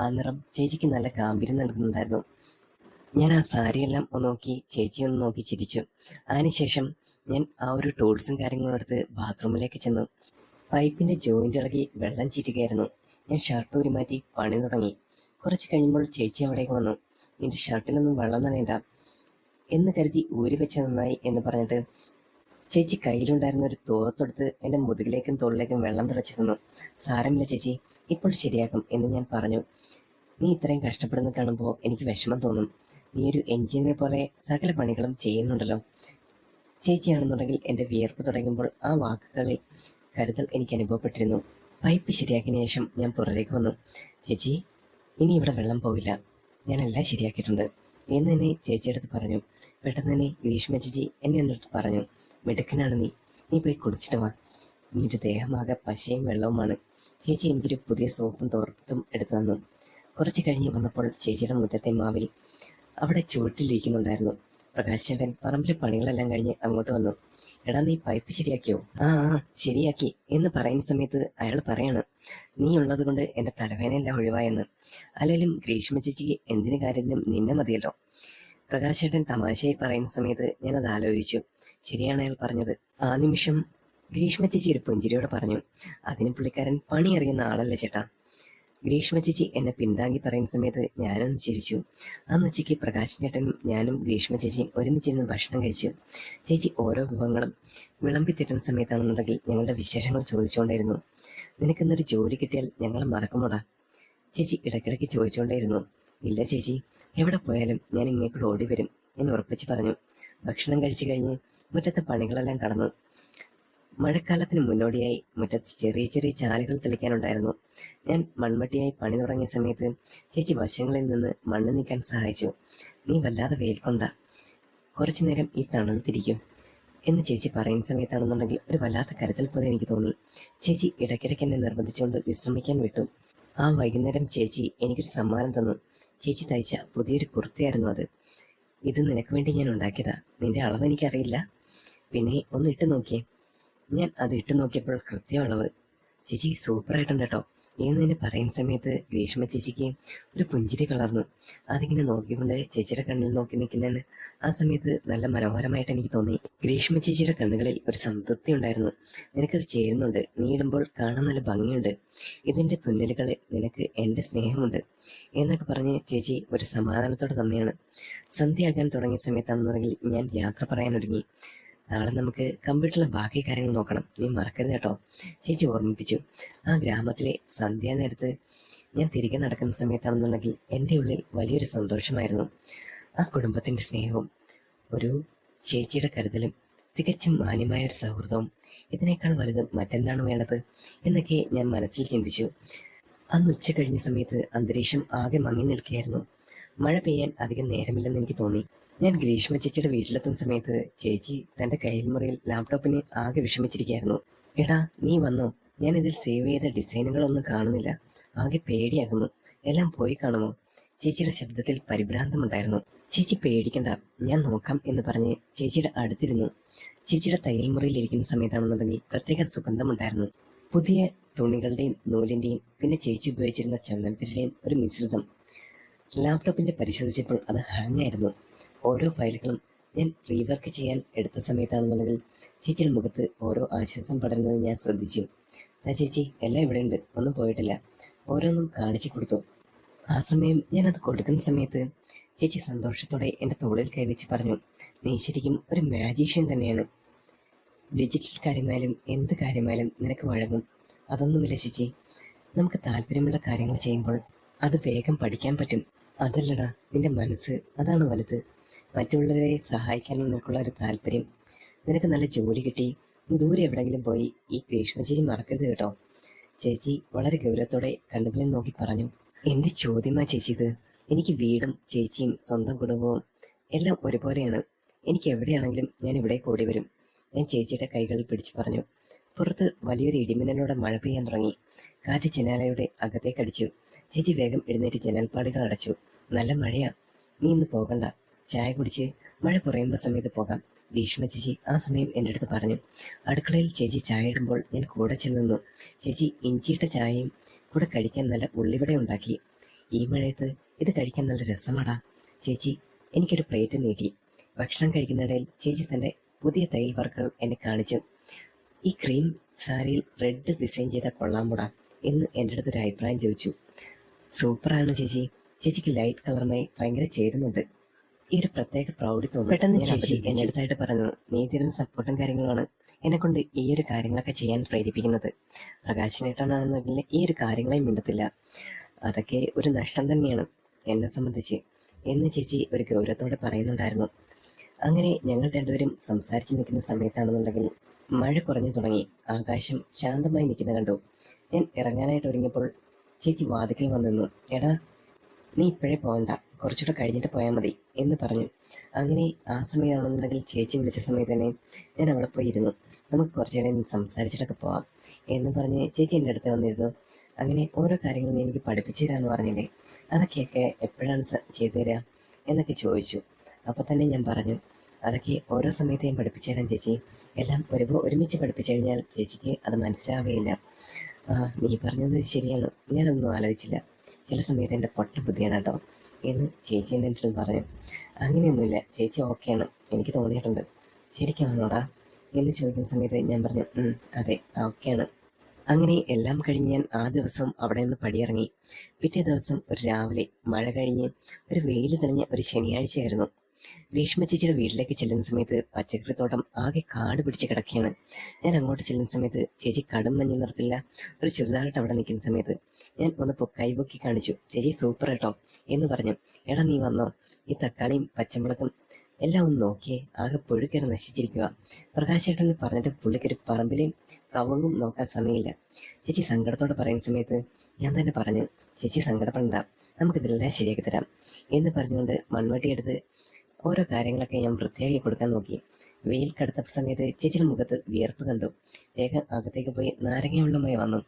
ആ നിറം ചേച്ചിക്ക് നല്ല ഗാംഭീര്യം നൽകുന്നുണ്ടായിരുന്നു. ഞാൻ ആ സാരിയെല്ലാം ഒന്ന് നോക്കി, ചേച്ചിയൊന്ന് നോക്കി ചിരിച്ചു. അതിനുശേഷം ഞാൻ ആ ഒരു ടൂൾസും കാര്യങ്ങളും എടുത്ത് ബാത്റൂമിലേക്ക് ചെന്നു. പൈപ്പിന്റെ ജോയിന്റ് ഇളകി വെള്ളം ചീറ്റുകയായിരുന്നു. ഞാൻ ഷർട്ട് ഊരി മാറ്റി പണി തുടങ്ങി. കുറച്ച് കഴിയുമ്പോൾ ചേച്ചി അവിടേക്ക് വന്നു. നിന്റെ ഷർട്ടിലൊന്നും വെള്ളം നനയണ്ട എന്ന് കരുതി ഊരി വെച്ച നന്നായി എന്ന് പറഞ്ഞിട്ട് ചേച്ചി കയ്യിലുണ്ടായിരുന്ന ഒരു തോർത്തെടുത്ത് എൻ്റെ മുതുകിലേക്കും തോളിലേക്കും വെള്ളം തുടച്ചു തന്നു. സാരമില്ല ചേച്ചി, ഇപ്പോൾ ശരിയാക്കും എന്ന് ഞാൻ പറഞ്ഞു. നീ ഇത്രയും കഷ്ടപ്പെടുന്ന കാണുമ്പോൾ എനിക്ക് വിഷമം തോന്നും. നീ ഒരു എഞ്ചിനീയറെ പോലെ സകല പണികളും ചെയ്യുന്നുണ്ടല്ലോ. ചേച്ചിയാണെന്നുണ്ടെങ്കിൽ എൻ്റെ വിയർപ്പ് തുടങ്ങുമ്പോൾ ആ വാക്കുകളിൽ കരുതൽ എനിക്ക് അനുഭവപ്പെട്ടിരുന്നു. പൈപ്പ് ശരിയാക്കിയ ശേഷം ഞാൻ പുറത്തേക്ക് വന്നു. ചേച്ചി, ഇനി ഇവിടെ വെള്ളം പോകില്ല, ഞാനെല്ലാം ശരിയാക്കിയിട്ടുണ്ട് എന്ന് തന്നെ ചേച്ചിയെടുത്ത് പറഞ്ഞു. പെട്ടെന്ന് തന്നെ ഗ്രീഷ്മ ചേച്ചി എന്നെ അടുത്ത് പറഞ്ഞു. മിടുക്കനാണ് നീ, നീ പോയി കുടിച്ചിട്ട് വാ. നിന്റെ ദേഹമാകെ പശയും വെള്ളവുമാണ്. ചേച്ചി എനിക്കൊരു പുതിയ സോപ്പും തോർത്തും എടുത്തു തന്നു. കുറച്ച് കഴിഞ്ഞ് വന്നപ്പോൾ ചേച്ചിയുടെ മുറ്റത്തെ മാവിൽ അവിടെ ചുവട്ടിലിരിക്കുന്നുണ്ടായിരുന്നു. പ്രകാശ് ചേട്ടൻ പറമ്പിലെ പണികളെല്ലാം കഴിഞ്ഞ് അങ്ങോട്ട് വന്നു. എടാ, നീ പൈപ്പ് ശരിയാക്കിയോ? ആ ശരിയാക്കി എന്ന് പറയുന്ന സമയത്ത് അയാൾ പറയാണ്, നീ ഉള്ളത് കൊണ്ട് എൻ്റെ തലവേദനയെല്ലാം ഒഴിവായെന്ന്. അല്ലെങ്കിലും ഗ്രീഷ്മ ചേച്ചിക്ക് എന്തിനു കാര്യത്തിനും നിന്നെ മതിയല്ലോ. പ്രകാശ് ചേട്ടൻ തമാശയായി പറയുന്ന സമയത്ത് ഞാനത് ആലോചിച്ചു. ശരിയാണ് അയാൾ പറഞ്ഞത്. ആ നിമിഷം ഗ്രീഷ്മ ചേച്ചി ഒരു പുഞ്ചിരിയോടെ പറഞ്ഞു, അതിന് പുള്ളിക്കാരൻ പണി അറിയുന്ന ആളല്ലേ ചേട്ടാ. ഗ്രീഷ്മ ചേച്ചി എന്നെ പിന്താങ്ങി പറയുന്ന സമയത്ത് ഞാനൊന്ന് ചിരിച്ചു. അന്ന് ഉച്ചയ്ക്ക് പ്രകാശ് ചേട്ടനും ഞാനും ഗ്രീഷ്മ ചേച്ചിയും ഒരുമിച്ചിരുന്ന് ഭക്ഷണം കഴിച്ചു. ചേച്ചി ഓരോ വിഭവങ്ങളും വിളമ്പിത്തരുന്ന സമയത്താണെന്നുണ്ടെങ്കിൽ ഞങ്ങളുടെ വിശേഷങ്ങൾ ചോദിച്ചുകൊണ്ടേയിരുന്നു. നിനക്കിന്നൊരു ജോലി കിട്ടിയാൽ ഞങ്ങൾ മറക്കുമോടാ? ചേച്ചി ഇടയ്ക്കിടയ്ക്ക് ചോദിച്ചുകൊണ്ടേയിരുന്നു. ഇല്ല ചേച്ചി, എവിടെ പോയാലും ഞാൻ ഇങ്ങേക്കൂടെ ഓടി വരും, ഞാൻ ഉറപ്പിച്ച് പറഞ്ഞു. ഭക്ഷണം കഴിച്ചു കഴിഞ്ഞ് മുറ്റത്തെ പണികളെല്ലാം കടന്നു. മഴക്കാലത്തിന് മുന്നോടിയായി മുറ്റത്ത് ചെറിയ ചെറിയ ചാലുകൾ തെളിക്കാനുണ്ടായിരുന്നു. ഞാൻ മൺവെട്ടിയായി പണി തുടങ്ങിയ സമയത്ത് ചേച്ചി വശങ്ങളിൽ നിന്ന് മണ്ണ് നീക്കാൻ സഹായിച്ചു. നീ വല്ലാതെ വെയിൽക്കൊണ്ട, കുറച്ചു നേരം ഈ തണലത്തിരിക്കും എന്ന് ചേച്ചി പറയുന്ന സമയത്താണെന്നുണ്ടെങ്കിൽ ഒരു വല്ലാത്ത കരുതൽ പോലെ എനിക്ക് തോന്നി. ചേച്ചി ഇടയ്ക്കിടയ്ക്ക് എന്നെ നിർബന്ധിച്ചുകൊണ്ട് വിശ്രമിക്കാൻ വിട്ടു. ആ വൈകുന്നേരം ചേച്ചി എനിക്കൊരു സമ്മാനം തന്നു. ചേച്ചി തയ്ച്ച പുതിയൊരു കുർത്തയായിരുന്നു അത്. ഇത് നിനക്ക് വേണ്ടി ഞാൻ ഉണ്ടാക്കിയതാ. നിന്റെ അളവ് എനിക്കറിയില്ല, പിന്നെ ഒന്ന് ഇട്ട് നോക്കിയേ. ഞാൻ അത് ഇട്ട് നോക്കിയപ്പോൾ കൃത്യം അളവ്. ചേച്ചി സൂപ്പറായിട്ടുണ്ട് കേട്ടോ എന്ന് തന്നെ പറയുന്ന സമയത്ത് ഗ്രീഷ്മ ചേച്ചിക്ക് ഒരു പുഞ്ചിരി വളർന്നു. അതിങ്ങനെ നോക്കിക്കൊണ്ട് ചേച്ചിയുടെ കണ്ണിൽ നോക്കി നിൽക്കുന്നതിന് ആ സമയത്ത് നല്ല മനോഹരമായിട്ട് എനിക്ക് തോന്നി. ഗ്രീഷ്മ ചേച്ചിയുടെ കണ്ണുകളിൽ ഒരു സംതൃപ്തി ഉണ്ടായിരുന്നു. നിനക്കത് ചേരുന്നുണ്ട്, നീ ഇടുമ്പോൾ കാണാൻ നല്ല ഭംഗിയുണ്ട്, ഇതിന്റെ തുന്നലുകളിൽ നിനക്ക് എൻ്റെ സ്നേഹമുണ്ട് എന്നൊക്കെ പറഞ്ഞ് ചേച്ചി ഒരു സമാധാനത്തോടെ തന്നെയാണ്. സന്ധ്യയാകാൻ തുടങ്ങിയ സമയത്താണെന്നുണ്ടെങ്കിൽ ഞാൻ യാത്ര പറയാനൊരുങ്ങി. നാളെ നമുക്ക് കമ്പ്യൂട്ടറിലെ ബാക്കി കാര്യങ്ങൾ നോക്കണം, നീ മറക്കരുത് കേട്ടോ, ചേച്ചി ഓർമ്മിപ്പിച്ചു. ആ ഗ്രാമത്തിലെ സന്ധ്യാനേരത്ത് ഞാൻ തിരികെ നടക്കുന്ന സമയത്താണെന്നുണ്ടെങ്കിൽ എൻ്റെ ഉള്ളിൽ വലിയൊരു സന്തോഷമായിരുന്നു. ആ കുടുംബത്തിൻ്റെ സ്നേഹവും ഒരു ചേച്ചിയുടെ കരുതലും തികച്ചും മാന്യമായ ഒരു സൗഹൃദവും, ഇതിനേക്കാൾ വലുത് മറ്റെന്താണ് വേണ്ടത് എന്നൊക്കെ ഞാൻ മനസ്സിൽ ചിന്തിച്ചു. അന്ന് ഉച്ച കഴിഞ്ഞ സമയത്ത് അന്തരീക്ഷം ആകെ മങ്ങി നിൽക്കുകയായിരുന്നു. മഴ പെയ്യാൻ അധികം നേരമില്ലെന്ന് എനിക്ക് തോന്നി. ഞാൻ ഗ്രീഷ്മ ചേച്ചിയുടെ വീട്ടിലെത്തുന്ന സമയത്ത് ചേച്ചി തന്റെ കയ്യിൽമുറിയിൽ ലാപ്ടോപ്പിന് ആകെ വിഷമിച്ചിരിക്കുകയായിരുന്നു. എടാ നീ വന്നോ, ഞാൻ ഇതിൽ സേവ് ചെയ്ത ഡിസൈനുകളൊന്നും കാണുന്നില്ല, ആകെ പേടിയാകുന്നു, എല്ലാം പോയി കാണുമോ? ചേച്ചിയുടെ ശബ്ദത്തിൽ പരിഭ്രാന്തമുണ്ടായിരുന്നു. ചേച്ചി പേടിക്കണ്ട, ഞാൻ നോക്കാം എന്ന് പറഞ്ഞ് ചേച്ചിയുടെ അടുത്തിരുന്നു. ചേച്ചിയുടെ തയ്യൽമുറിയിൽ ഇരിക്കുന്ന സമയത്താണെന്നുണ്ടെങ്കിൽ പ്രത്യേക സുഗന്ധമുണ്ടായിരുന്നു. പുതിയ തുണികളുടെയും നൂലിന്റെയും പിന്നെ ചേച്ചി ഉപയോഗിച്ചിരുന്ന ചന്ദനത്തിന്റെയും ഒരു മിശ്രിതം. ലാപ്ടോപ്പിന്റെ പരിശോധിച്ചപ്പോൾ അത് ഹാങ് ആയിരുന്നു. ഓരോ ഫയലുകളും ഞാൻ റീവർക്ക് ചെയ്യാൻ എടുത്ത സമയത്താണെന്നുണ്ടെങ്കിൽ ചേച്ചിയുടെ മുഖത്ത് ഓരോ ആശ്വാസം പടരുന്നത് ഞാൻ ശ്രദ്ധിച്ചു. ചേച്ചി എല്ലാം ഇവിടെ ഉണ്ട്, ഒന്നും പോയിട്ടില്ല, ഓരോന്നും കാണിച്ചു കൊടുത്തു. ആ സമയം ഞാനത് കൊടുക്കുന്ന സമയത്ത് ചേച്ചി സന്തോഷത്തോടെ എൻ്റെ തോളിൽ കൈവച്ച് പറഞ്ഞു, നീ ശരിക്കും ഒരു മാജീഷ്യൻ തന്നെയാണ്. ഡിജിറ്റൽ കാര്യമായാലും എന്ത് കാര്യമായാലും നിനക്ക് വഴങ്ങും. അതൊന്നുമില്ല ചേച്ചി, നമുക്ക് താല്പര്യമുള്ള കാര്യങ്ങൾ ചെയ്യുമ്പോൾ അത് വേഗം പഠിക്കാൻ പറ്റും. അതല്ലടാ നിന്റെ മനസ്സ്, അതാണ് വലുത്. മറ്റുള്ളവരെ സഹായിക്കാനും നിനക്കുള്ള ഒരു താല്പര്യം, നിനക്ക് നല്ല ജോലി കിട്ടി, ദൂരെ എവിടെയെങ്കിലും പോയി ഈ ഗ്രീഷ്മ ചേച്ചി മറക്കരുത് കേട്ടോ. ചേച്ചി വളരെ ഗൗരവത്തോടെ കണ്ണുകളിൽ നോക്കി പറഞ്ഞു. എന്ത് ചോദ്യമാ ചേച്ചി ഇത്? എനിക്ക് വീടും ചേച്ചിയും സ്വന്തം കുടുംബവും എല്ലാം ഒരുപോലെയാണ്. എനിക്ക് എവിടെയാണെങ്കിലും ഞാൻ ഇവിടെ കൂടി വരും. ഞാൻ ചേച്ചിയുടെ കൈകളിൽ പിടിച്ചു പറഞ്ഞു. പുറത്ത് വലിയൊരു ഇടിമിന്നലോടെ മഴ പെയ്യാൻ തുടങ്ങി. കാറ്റ് ജനാലയുടെ അകത്തേക്കടിച്ചു. ചേച്ചി വേഗം എഴുന്നേറ്റ് ജനൽപ്പാടുകൾ അടച്ചു. നല്ല മഴയാ, നീ ഇന്ന് പോകണ്ട, ചായ കുടിച്ച് മഴ കുറയുമ്പോൾ സമയത്ത് പോകാം, ഗ്രീഷ്മ ചേച്ചി ആ സമയം എൻ്റെ അടുത്ത് പറഞ്ഞു. അടുക്കളയിൽ ചേച്ചി ചായ ഇടുമ്പോൾ ഞാൻ കൂടെ ചെന്നു. ചേച്ചി ഇഞ്ചിയിട്ട ചായയും കൂടെ കഴിക്കാൻ നല്ല ഉള്ളിവട ഉണ്ടാക്കി. ഈ മഴയത്ത് ഇത് കഴിക്കാൻ നല്ല രസമാടാ. ചേച്ചി എനിക്കൊരു പ്ലേറ്റ് നീട്ടി. ഭക്ഷണം കഴിക്കുന്നിടയിൽ ചേച്ചി തൻ്റെ പുതിയ തയ്യൽ വർക്കുകൾ എന്നെ കാണിച്ചു. ഈ ക്രീം സാരിയിൽ റെഡ് ഡിസൈൻ ചെയ്താൽ കൊള്ളാമൂടാ എന്ന് എൻ്റെ അടുത്തൊരു അഭിപ്രായം ചോദിച്ചു. സൂപ്പറാണ് ചേച്ചി, ചേച്ചിക്ക് ലൈറ്റ് കളറുമായി ഭയങ്കര ചേരുന്നുണ്ട്. ഈ ഒരു പ്രത്യേക പ്രൗഢി തോന്നി. പെട്ടെന്ന് ചേച്ചി എന്നെ അടുത്തായിട്ട് പറഞ്ഞു, നീ തരുന്ന സപ്പോർട്ടും കാര്യങ്ങളുമാണ് എന്നെ കൊണ്ട് ഈ ഒരു കാര്യങ്ങളൊക്കെ ചെയ്യാൻ പ്രേരിപ്പിക്കുന്നത്. പ്രകാശനേട്ടനാണെന്നെങ്കിൽ ഈ ഒരു കാര്യങ്ങളെയും മിണ്ടത്തില്ല, അതൊക്കെ ഒരു നഷ്ടം തന്നെയാണ് എന്നെ സംബന്ധിച്ച് എന്ന് ചേച്ചി ഒരു ഗൗരവത്തോടെ പറയുന്നുണ്ടായിരുന്നു. അങ്ങനെ ഞങ്ങൾ രണ്ടുപേരും സംസാരിച്ച് നിൽക്കുന്ന സമയത്താണെന്നുണ്ടെങ്കിൽ മഴ കുറഞ്ഞു തുടങ്ങി. ആകാശം ശാന്തമായി നിൽക്കുന്ന കണ്ടു. ഞാൻ ഇറങ്ങാനായിട്ട് ഒരുങ്ങിയപ്പോൾ ചേച്ചി വാതിക്കൽ വന്നു. എടാ നീ ഇപ്പോഴേ പോകണ്ട, കുറച്ചുകൂടെ കഴിഞ്ഞിട്ട് പോയാൽ മതി എന്ന് പറഞ്ഞു. അങ്ങനെ ആ സമയമാണെന്നുണ്ടെങ്കിൽ ചേച്ചി വിളിച്ച സമയത്ത് തന്നെ ഞാൻ അവിടെ പോയിരുന്നു. നമുക്ക് കുറച്ചു നേരം സംസാരിച്ചിട്ടൊക്കെ പോവാം എന്ന് പറഞ്ഞ് ചേച്ചി എൻ്റെ അടുത്ത് വന്നിരുന്നു. അങ്ങനെ ഓരോ കാര്യങ്ങളും എനിക്ക് പഠിപ്പിച്ചു തരാമെന്ന് പറഞ്ഞില്ലേ, അതൊക്കെയൊക്കെ എപ്പോഴാണ് ചെയ്തു തരിക എന്നൊക്കെ ചോദിച്ചു. അപ്പോൾ തന്നെ ഞാൻ പറഞ്ഞു, അതൊക്കെ ഓരോ സമയത്ത് ഞാൻ പഠിപ്പിച്ചു തരാം ചേച്ചി, എല്ലാം ഒരുമിച്ച് പഠിപ്പിച്ചു കഴിഞ്ഞാൽ ചേച്ചിക്ക് അത് മനസ്സിലാവുകയില്ല. നീ പറഞ്ഞത് ശരിയാണ്, ഞാനൊന്നും ആലോചിച്ചില്ല, ചില സമയത്ത് എൻ്റെ പൊട്ട ബുദ്ധിയാണ് കേട്ടോ എന്ന് ചേച്ചി എൻ്റെ അടുത്ത് പറഞ്ഞു. അങ്ങനെയൊന്നുമില്ല ചേച്ചി, ഓക്കെയാണ്, എനിക്ക് തോന്നിയിട്ടുണ്ട്. ശരിക്കാണോടാ എന്ന് ചോദിക്കുന്ന സമയത്ത് ഞാൻ പറഞ്ഞു, അതെ ഓക്കെയാണ്. അങ്ങനെ എല്ലാം കഴിഞ്ഞ് ഞാൻ ആ ദിവസം അവിടെ നിന്ന് പടിയിറങ്ങി. പിറ്റേ ദിവസം ഒരു രാവിലെ മഴ കഴിഞ്ഞ് ഒരു വെയിൽ തെളിഞ്ഞ ഒരു ശനിയാഴ്ചയായിരുന്നു. ഗ്രീഷ്മ ചേച്ചിയുടെ വീട്ടിലേക്ക് ചെല്ലുന്ന സമയത്ത് പച്ചക്കറിത്തോട്ടം ആകെ കാട് പിടിച്ച് കിടക്കുകയാണ്. ഞാൻ അങ്ങോട്ട് ചെല്ലുന്ന സമയത്ത് ചേച്ചി കടും മഞ്ഞ നിറത്തില്ല ഒരു ചുരിദാറിട്ട് അവിടെ നിൽക്കുന്ന സമയത്ത് ഞാൻ ഒന്ന് കൈപൊക്കി കാണിച്ചു. ചേച്ചി സൂപ്പർ കേട്ടോ എന്ന് പറഞ്ഞു. എടാ നീ വന്നോ, ഈ തക്കാളിയും പച്ചമുളകും എല്ലാം ഒന്ന് നോക്കിയേ, ആകെ പുഴുക്കറി നശിച്ചിരിക്കുക. പ്രകാശേട്ടൻ പറഞ്ഞിട്ട് പുള്ളിക്കൊരു പറമ്പിലെയും കവുങ്ങും നോക്കാൻ സമയമില്ല. ചേച്ചി സങ്കടത്തോടെ പറയുന്ന സമയത്ത് ഞാൻ തന്നെ പറഞ്ഞു, ചേച്ചി സങ്കടപ്പെടണ്ട, നമുക്കിതെല്ലാം ശരിയാക്കി തരാം എന്ന് പറഞ്ഞുകൊണ്ട് മൺവെട്ടിയെടുത്ത് ഓരോ കാര്യങ്ങളൊക്കെ ഞാൻ വൃത്തിയാക്കി കൊടുക്കാൻ നോക്കി. വെയിൽ കടുത്ത സമയത്ത് ചേച്ചിയുടെ മുഖത്ത് വിയർപ്പ് കണ്ടു. വേഗം അകത്തേക്ക് പോയി നാരങ്ങ വെള്ളമായി വന്നു.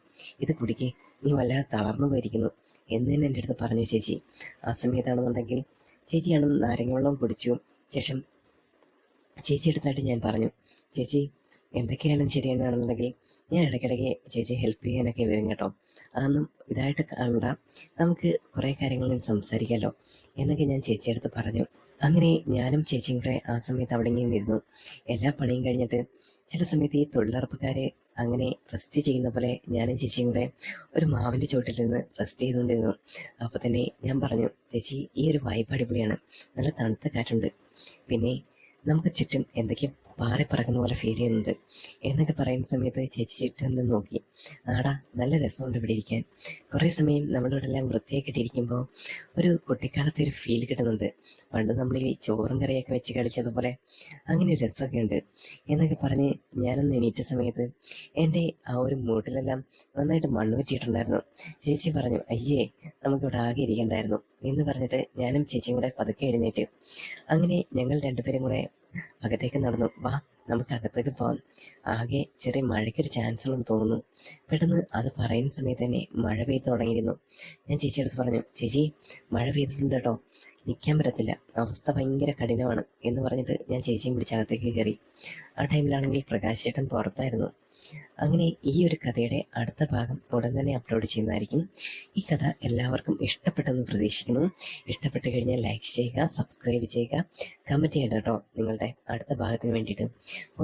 ഇത് കുടിക്കേ, നീ വല്ലാതെ തളർന്നു പോയിരിക്കുന്നു എന്ന് തന്നെ എൻ്റെ അടുത്ത് പറഞ്ഞു ചേച്ചി. ആ സമയത്താണെന്നുണ്ടെങ്കിൽ ചേച്ചിയാണ് നാരങ്ങ വെള്ളം കുടിച്ചു. ശേഷം ചേച്ചി അടുത്തായിട്ട് ഞാൻ പറഞ്ഞു, ചേച്ചി എന്തൊക്കെയായാലും ശരിയെന്നാണെന്നുണ്ടെങ്കിൽ ഞാൻ ഇടയ്ക്കിടയ്ക്ക് ചേച്ചി ഹെൽപ്പ് ചെയ്യാനൊക്കെ വരും കേട്ടോ. അതൊന്നും ഇതായിട്ട് കാണണ്ട, നമുക്ക് കുറേ കാര്യങ്ങളിൽ സംസാരിക്കാമല്ലോ എന്നൊക്കെ ഞാൻ ചേച്ചിയെടുത്ത് പറഞ്ഞു. അങ്ങനെ ഞാനും ചേച്ചിയും കൂടെ ആ സമയത്ത് അവിടെ ഇങ്ങനെ ഇരുന്നു. എല്ലാ പണിയും കഴിഞ്ഞിട്ട് ചില സമയത്ത് ഈ തൊഴിലുറപ്പുകാര് അങ്ങനെ റെസ്റ്റ് ചെയ്യുന്ന പോലെ ഞാനും ചേച്ചിയും കൂടെ ഒരു മാവിൻ്റെ ചോട്ടിൽ നിന്ന് റെസ്റ്റ് ചെയ്തുകൊണ്ടിരുന്നു. അപ്പോൾ തന്നെ ഞാൻ പറഞ്ഞു, ചേച്ചി ഈ ഒരു വൈബ് അടിപൊളിയാണ്, നല്ല തണുത്ത കാറ്റുണ്ട്, പിന്നെ നമുക്ക് ചുറ്റും എന്തൊക്കെയോ പാറി പറക്കുന്ന പോലെ ഫീൽ ചെയ്യുന്നുണ്ട് എന്നൊക്കെ പറയുന്ന സമയത്ത് ചേച്ചി ചുറ്റും ഒന്ന് നോക്കി. ആടാ, നല്ല രസമുണ്ട് ഇവിടെ ഇരിക്കാൻ. കുറേ സമയം നമ്മുടെ ഇവിടെ എല്ലാം വൃത്തിയാക്കിയിട്ടിരിക്കുമ്പോൾ ഒരു കുട്ടിക്കാലത്തെ ഒരു ഫീൽ കിട്ടുന്നുണ്ട്. പണ്ട് നമ്മൾ ഈ ചോറും കറിയൊക്കെ വെച്ച് കളിച്ചതുപോലെ അങ്ങനെ ഒരു രസമൊക്കെ ഉണ്ട് എന്നൊക്കെ പറഞ്ഞ് ഞാനൊന്ന് എണീറ്റ സമയത്ത് എൻ്റെ ആ ഒരു മൂട്ടിലെല്ലാം നന്നായിട്ട് മണ്ണ് പറ്റിയിട്ടുണ്ടായിരുന്നു. ചേച്ചി പറഞ്ഞു, അയ്യേ നമുക്കിവിടെ ആകെ ഇരിക്കണ്ടായിരുന്നു എന്ന് പറഞ്ഞിട്ട് ഞാനും ചേച്ചിയും കൂടെ പതുക്കെ എഴുന്നേറ്റ്. അങ്ങനെ ഞങ്ങൾ രണ്ടുപേരും കൂടെ അകത്തേക്ക് നടന്നു. വാ, നമുക്ക് അകത്തേക്ക് പോകാം, ആകെ ചെറിയ മഴയ്ക്കൊരു ചാൻസ് ഉണ്ടെന്ന് തോന്നുന്നു. പെട്ടെന്ന് അത് പറയുന്ന സമയത്ത് തന്നെ മഴ പെയ്ത് തുടങ്ങിയിരുന്നു. ഞാൻ ചേച്ചിയെടുത്ത് പറഞ്ഞു, ചേച്ചി മഴ പെയ്തിട്ടുണ്ട് കേട്ടോ, നിൽക്കാൻ പറ്റത്തില്ല, അവസ്ഥ ഭയങ്കര കഠിനമാണ് എന്ന് പറഞ്ഞിട്ട് ഞാൻ ചേച്ചിയും പിടിച്ച് അകത്തേക്ക് കയറി. ആ ടൈമിലാണെങ്കിൽ പ്രകാശ് ചേട്ടൻ പുറത്തായിരുന്നു. അങ്ങനെ ഈ ഒരു കഥയുടെ അടുത്ത ഭാഗം ഉടൻ തന്നെ അപ്ലോഡ് ചെയ്യുന്നതായിരിക്കും. ഈ കഥ എല്ലാവർക്കും ഇഷ്ടപ്പെട്ടെന്ന് പ്രതീക്ഷിക്കുന്നു. ഇഷ്ടപ്പെട്ട് കഴിഞ്ഞാൽ ലൈക്ക് ചെയ്യുക, സബ്സ്ക്രൈബ് ചെയ്യുക, കമൻറ്റ് ചെയ്യണം കേട്ടോ നിങ്ങളുടെ അടുത്ത ഭാഗത്തിന് വേണ്ടിയിട്ട്.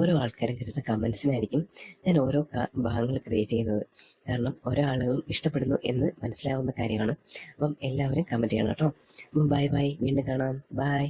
ഓരോ ആൾക്കാരും കിട്ടുന്ന കമൻസിനായിരിക്കും ഞാൻ ഓരോ ഭാഗങ്ങൾ ക്രിയേറ്റ് ചെയ്യുന്നത്. കാരണം ഓരോ ആളുകളും ഇഷ്ടപ്പെടുന്നു എന്ന് മനസ്സിലാവുന്ന കാര്യമാണ്. അപ്പം എല്ലാവരും കമൻറ്റ് ചെയ്യണം കേട്ടോ. ബൈ ബൈ, വീണ്ടും കാണാം. ബൈ.